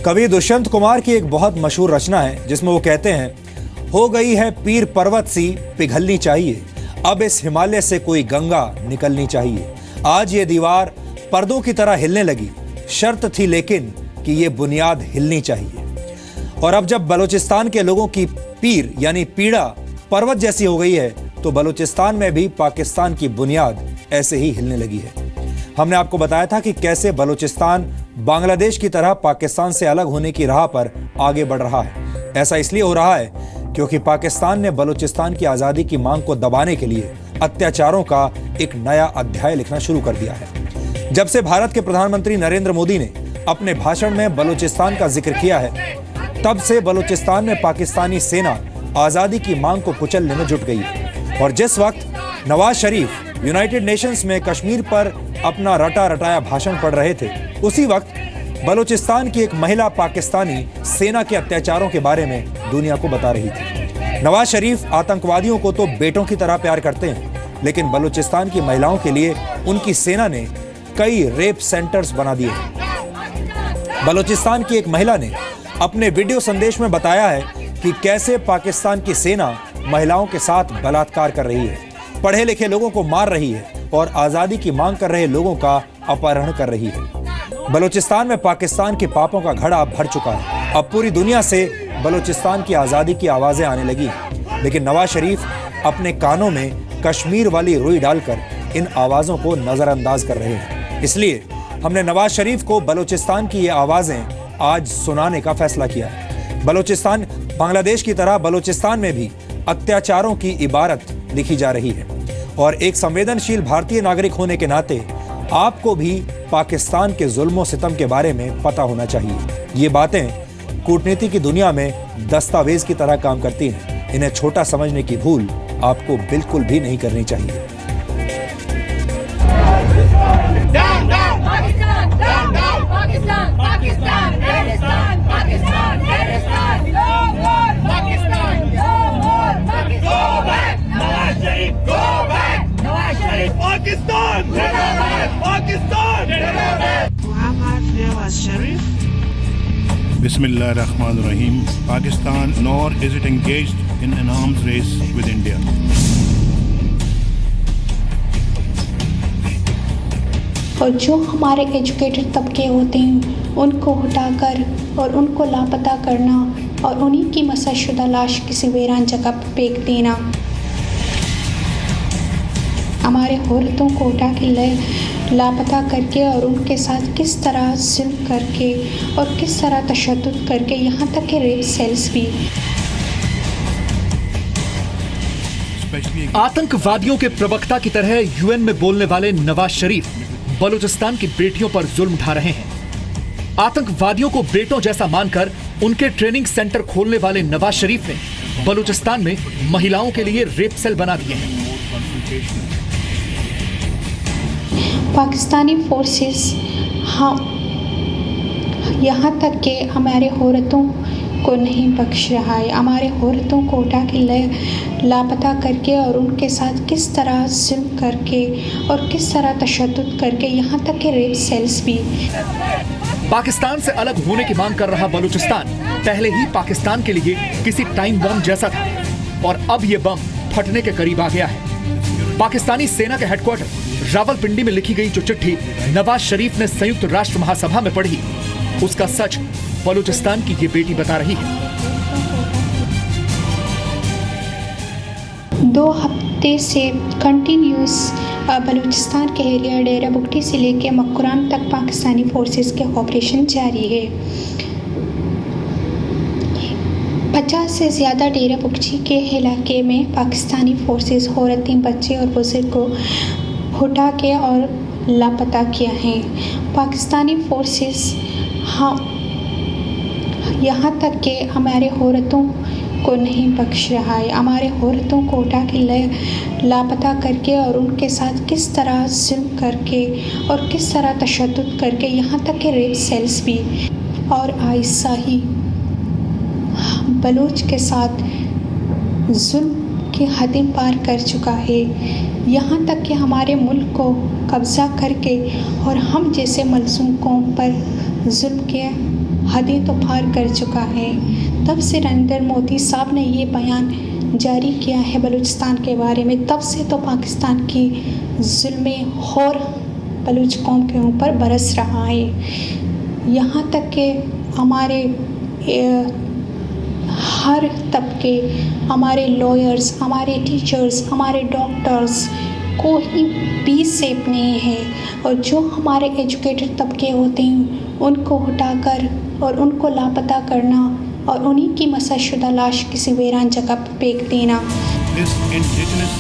कवि दुष्यंत कुमार की एक बहुत मशहूर रचना है जिसमें वो कहते हैं, हो गई है पीर पर्वत सी पिघलनी चाहिए, अब इस हिमालय से कोई गंगा निकलनी चाहिए। आज ये दीवार पर्दों की तरह हिलने लगी, शर्त थी लेकिन कि ये बुनियाद हिलनी चाहिए। और अब जब बलूचिस्तान के लोगों की पीर यानी पीड़ा पर्वत जैसी हो गई है तो बलूचिस्तान में भी पाकिस्तान की बुनियाद ऐसे ही हिलने लगी है। हमने आपको बताया था कि कैसे बलूचिस्तान बांग्लादेश की तरह पाकिस्तान से अलग होने की राह पर आगे बढ़ रहा है। ऐसा इसलिए हो रहा है क्योंकि पाकिस्तान ने बलूचिस्तान की आज़ादी की मांग को दबाने के लिए अत्याचारों का एक नया अध्याय लिखना शुरू कर दिया है। जब से भारत के प्रधानमंत्री नरेंद्र मोदी ने अपने भाषण में बलूचिस्तान का जिक्र किया है, तब से बलूचिस्तान में पाकिस्तानी सेना आज़ादी की मांग को कुचलने में जुट गई है। और जिस वक्त नवाज शरीफ यूनाइटेड नेशंस में कश्मीर पर अपना रटा रटाया भाषण पढ़ रहे थे, उसी वक्त बलूचिस्तान की एक महिला पाकिस्तानी सेना के अत्याचारों के बारे में दुनिया को बता रही थी। नवाज शरीफ आतंकवादियों को तो बेटों की तरह प्यार करते हैं, लेकिन बलूचिस्तान की महिलाओं के लिए उनकी सेना ने कई रेप सेंटर्स बना दिए। बलूचिस्तान की एक महिला ने अपने वीडियो संदेश में बताया है कि कैसे पाकिस्तान की सेना महिलाओं के साथ बलात्कार कर रही है, पढ़े लिखे लोगों को मार रही है और आज़ादी की मांग कर रहे लोगों का अपहरण कर रही है। बलूचिस्तान में पाकिस्तान के पापों का घड़ा भर चुका है। अब पूरी दुनिया से बलूचिस्तान की आज़ादी की आवाज़ें आने लगी, लेकिन नवाज शरीफ अपने कानों में कश्मीर वाली रुई डालकर इन आवाज़ों को नज़रअंदाज कर रहे हैं। इसलिए हमने नवाज शरीफ को बलूचिस्तान की ये आवाज़ें आज सुनाने का फैसला किया है। बलूचिस्तान बांग्लादेश की तरह बलूचिस्तान में भी अत्याचारों की इबारत लिखी जा रही है और एक संवेदनशील भारतीय नागरिक होने के नाते आपको भी पाकिस्तान के जुल्म सितम के बारे में पता होना चाहिए। ये बातें कूटनीति की दुनिया में दस्तावेज की तरह काम करती हैं। इन्हें छोटा समझने की भूल आपको बिल्कुल भी नहीं करनी चाहिए। Bismillahirrahmanirrahim. Pakistan, nor is it engaged in an arms race with India. और जो हमारे एजुकेटेड तबके होते हैं उनको हटाकर और उनको लापता करना और उन्हीं की मसशुदा लाश किसी वीरान जगह पर फेंक देना, हमारे औरतों को उठा के लापता करके और उनके साथ किस तरह जुल्म करके और किस तरह तशद्दुद करके, यहाँ तक कि रेप सेल्स भी। आतंकवादियों के प्रवक्ता की तरह यूएन में बोलने वाले नवाज शरीफ बलूचिस्तान की बेटियों पर जुल्म ढा रहे हैं। आतंकवादियों को बेटों जैसा मानकर उनके ट्रेनिंग सेंटर खोलने वाले नवाज शरीफ ने बलूचिस्तान में महिलाओं के लिए रेप सेल बना दिए हैं। पाकिस्तानी फोर्सेस यहाँ तक कि हमारे औरतों को नहीं बख्श रहा है। हमारे औरतों को उठा के लापता करके और उनके साथ किस तरह जुल्म करके और किस तरह तशद्दुद करके, यहाँ तक कि रेप सेल्स भी। पाकिस्तान से अलग होने की मांग कर रहा बलूचिस्तान पहले ही पाकिस्तान के लिए किसी टाइम बम जैसा था और अब ये बम फटने के करीब आ गया है। पाकिस्तानी सेना के हेडक्वार्टर रावलपिंडी में लिखी गई जो चिट्ठी नवाज शरीफ ने संयुक्त राष्ट्र महासभा में पढ़ी, उसका सच बलूचिस्तान की ये बेटी बता रही है। 2 हफ्ते से कंटिन्यूस बलूचिस्तान के एरिया डेरा बुगटी से लेकर मक्रान तक पाकिस्तानी फोर्सेस के ऑपरेशन जारी है। 50 से ज़्यादा डेरा बुगटी के इलाके में पाकिस्तानी फोर्सेस औरतें, बच्चे और बुजुर्ग को उठा के और लापता किया है। पाकिस्तानी फोर्सेस यहाँ तक कि हमारे औरतों को नहीं बख्श रहा है। हमारे औरतों को उठा के लापता करके और उनके साथ किस तरह जुल्म करके और किस तरह तशद्दुद करके, यहाँ तक कि रेप सेल्स भी। और आइसा ही बलूच के साथ जुल्म की हदें पार कर चुका है, यहाँ तक कि हमारे मुल्क को कब्ज़ा करके और हम जैसे मज़लूम कौम पर जुल्म किया हदें तो पार कर चुका है। तब से नरेंद्र मोदी साहब ने ये बयान जारी किया है बलूचिस्तान के बारे में, तब से तो पाकिस्तान की जुल्में और बलूच कौम के ऊपर बरस रहा है। यहाँ तक कि हमारे हर तबके, हमारे लॉयर्स, हमारे टीचर्स, हमारे डॉक्टर्स कोई भी सेफ नहीं है। और जो हमारे एजुकेटेड तबके होते हैं उनको हटाकर और उनको लापता करना और उन्हीं की मसशुदा लाश किसी वीरान जगह पर फेंक देना।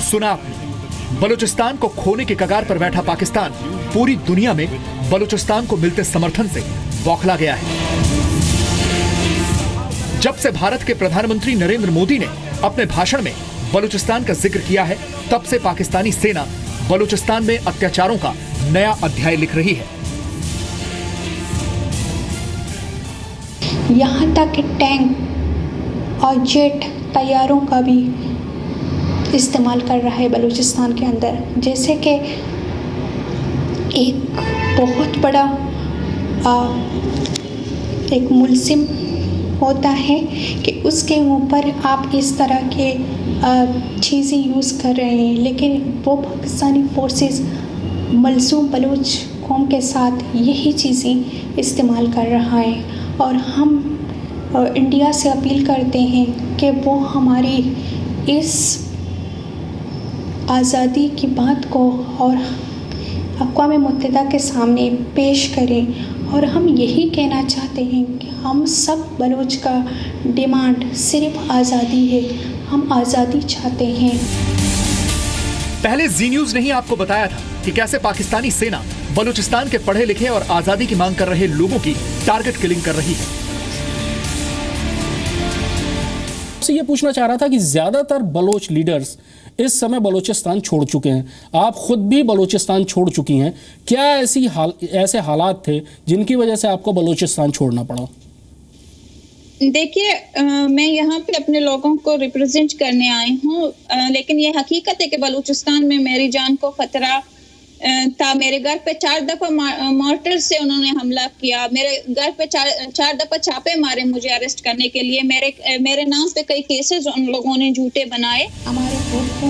सुना आपने, बलूचिस्तान को खोने के कगार पर बैठा पाकिस्तान पूरी दुनिया में बलूचिस्तान को मिलते समर्थन से बौखला गया है। जब से भारत के प्रधानमंत्री नरेंद्र मोदी ने अपने भाषण में बलूचिस्तान का जिक्र किया है, तब से पाकिस्तानी सेना बलूचिस्तान में अत्याचारों का नया अध्याय लिख रही है। यहाँ तक कि टैंक और जेट तैयारों का भी इस्तेमाल कर रहा है बलूचिस्तान के अंदर। जैसे कि एक बहुत बड़ा एक मुल्जिम होता है कि उसके ऊपर आप इस तरह के चीज़ें यूज़ कर रहे हैं, लेकिन वो पाकिस्तानी फोर्सेस मलसूम बलूच कौम के साथ यही चीज़ें इस्तेमाल कर रहा है। और हम इंडिया से अपील करते हैं कि वो हमारी इस आज़ादी की बात को और अक़वाम मुत्तहिदा के सामने पेश करें। और हम यही कहना चाहते हैं कि हम सब बलूच का डिमांड सिर्फ आज़ादी है, हम आज़ादी चाहते हैं। पहले जी न्यूज़ ने ही आपको बताया था कि कैसे पाकिस्तानी सेना बलूचिस्तान के पढ़े लिखे और आज़ादी की मांग कर रहे लोगों की टारगेट किलिंग कर रही है। से ये पूछना चाह रहा था कि ज्यादातर बलोच लीडर्स इस समय बलूचिस्तान छोड़ चुके हैं, आप खुद भी बलूचिस्तान छोड़ चुकी हैं, क्या ऐसे हालात थे जिनकी वजह से आपको बलूचिस्तान छोड़ना पड़ा? देखिए, मैं यहाँ पे अपने लोगों को रिप्रेजेंट करने आई हूँ, लेकिन ये हकीकत है कि बलूचिस्तान में मेरी जान को खतरा था। मेरे घर पे 4 दफा मोर्टर से उन्होंने हमला किया, मेरे घर पे 4 दफा छापे मारे मुझे अरेस्ट करने के लिए, मेरे नाम पे कई केसेस उन लोगों ने झूठे बनाए।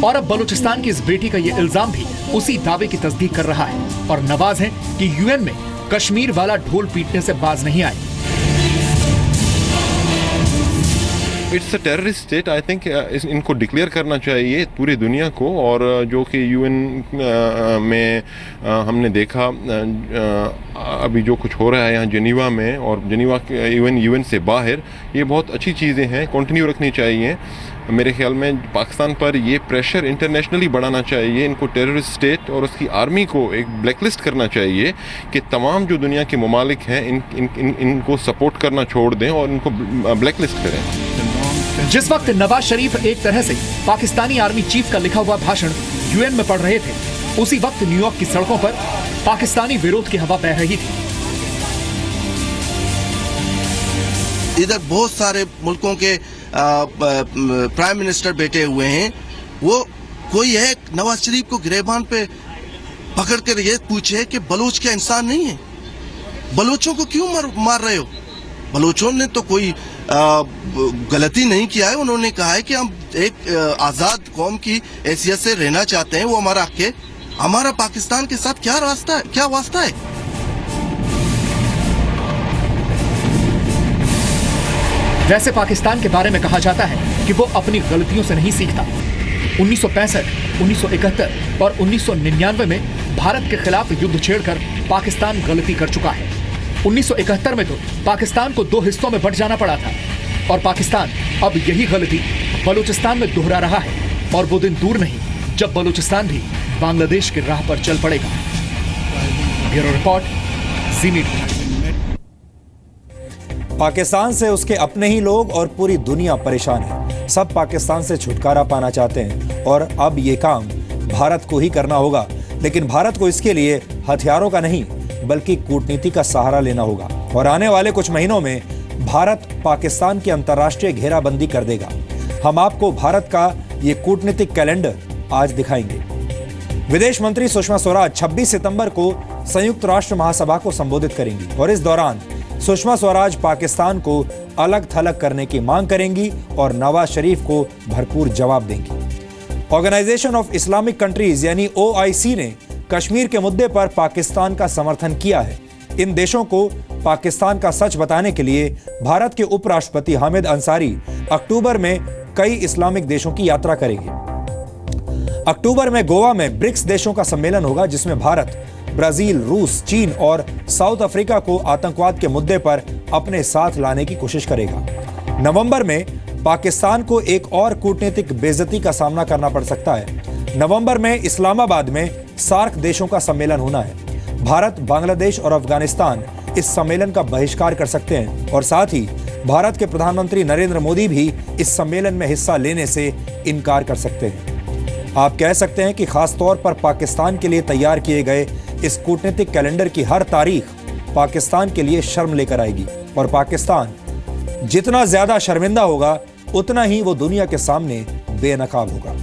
और अब बलूचिस्तान की इस बेटी का ये इल्जाम भी उसी दावे की तस्दीक कर रहा है और नवाज है कि यूएन में कश्मीर वाला ढोल पीटने से बाज नहीं आए। It's a terrorist state, I think इनको डिक्लेयर करना चाहिए पूरी दुनिया को। और जो कि यूएन में हमने देखा अभी जो कुछ हो रहा है यहाँ जेनीवा में और जेनीवा यूएन से बाहर, ये बहुत अच्छी चीज़ें हैं, कंटिन्यू रखनी चाहिए। मेरे ख्याल में पाकिस्तान पर ये प्रेशर इंटरनेशनली बढ़ाना चाहिए, इनको टेररिस्ट स्टेट और उसकी आर्मी को एक ब्लैकलिस्ट करना चाहिए कि तमाम जो दुनिया के ममालिक हैं इनको सपोर्ट करना छोड़ दें और इनको ब्लैकलिस्ट करें। जिस वक्त नवाज शरीफ एक तरह से पाकिस्तानी आर्मी चीफ का लिखा हुआ भाषण यूएन में पढ़ रहे थे, उसी वक्त न्यूयॉर्क की सड़कों पर पाकिस्तानी विरोध की हवा बह रही थी। इधर बहुत सारे मुल्कों के प्राइम मिनिस्टर बैठे हुए हैं, वो कोई है नवाज शरीफ को गिरेबान पे पकड़ कर ये पूछे कि बलूच क्या इंसान नहीं है? बलूचों को क्यों मार रहे हो? बलूचों ने तो कोई गलती नहीं किया है। उन्होंने कहा है कि हम एक आज़ाद कौम की हैसियत से रहना चाहते हैं, वो हमारा हक है। हमारा पाकिस्तान के साथ क्या रास्ता है, क्या वास्ता है? वैसे पाकिस्तान के बारे में कहा जाता है कि वो अपनी गलतियों से नहीं सीखता। 1965, 1971 और 1999 में भारत के खिलाफ युद्ध छेड़कर पाकिस्तान गलती कर चुका है। 1971 में तो पाकिस्तान को 2 हिस्सों में बंट जाना पड़ा था और पाकिस्तान अब यही गलती बलूचिस्तान में दोहरा रहा है। और वो दिन दूर नहीं जब बलूचिस्तान भी बांग्लादेश की राह पर चल पड़ेगा। ब्यूरो रिपोर्ट, जी मीडिया। पाकिस्तान से उसके अपने ही लोग और पूरी दुनिया परेशान है। सब पाकिस्तान से छुटकारा पाना चाहते हैं और अब ये काम भारत को ही करना होगा। लेकिन भारत को इसके लिए हथियारों का नहीं बल्कि कूटनीति का सहारा लेना होगा। और आने वाले कुछ महीनों में भारत पाकिस्तान की अंतर्राष्ट्रीय घेराबंदी कर देगा। हम आपको भारत का ये कूटनीतिक कैलेंडर आज दिखाएंगे। विदेश मंत्री सुषमा स्वराज 26 सितंबर को संयुक्त राष्ट्र महासभा को संबोधित करेंगी और इस दौरान सुषमा स्वराज पाकिस्तान को अलग थलग करने की मांग करेंगी और नवाज शरीफ को भरपूर जवाब देंगी। ऑर्गेनाइजेशन ऑफ इस्लामिक कंट्रीज यानी OIC ने कश्मीर के मुद्दे पर पाकिस्तान का समर्थन किया है। इन देशों को पाकिस्तान का सच बताने के लिए भारत के उपराष्ट्रपति हामिद अंसारी अक्टूबर में कई इस्लामिक देशों की यात्रा करेंगे। अक्टूबर में गोवा में ब्रिक्स देशों का सम्मेलन होगा, जिसमें भारत, ब्राजील, रूस, चीन और साउथ अफ्रीका को आतंकवाद के मुद्दे पर अपने साथ लाने की कोशिश करेगा। नवंबर में पाकिस्तान को एक और कूटनीतिक बेइज्जती का सामना करना पड़ सकता है। नवंबर में इस्लामाबाद में सार्क देशों का सम्मेलन होना है। भारत, बांग्लादेश और अफगानिस्तान इस सम्मेलन का बहिष्कार कर सकते हैं और साथ ही भारत के प्रधानमंत्री नरेंद्र मोदी भी इस सम्मेलन में हिस्सा लेने से इनकार कर सकते हैं। आप कह सकते हैं कि खास तौर पर पाकिस्तान के लिए तैयार किए गए इस कूटनीतिक कैलेंडर की हर तारीख पाकिस्तान के लिए शर्म लेकर आएगी और पाकिस्तान जितना ज्यादा शर्मिंदा होगा उतना ही वो दुनिया के सामने बेनकाब होगा।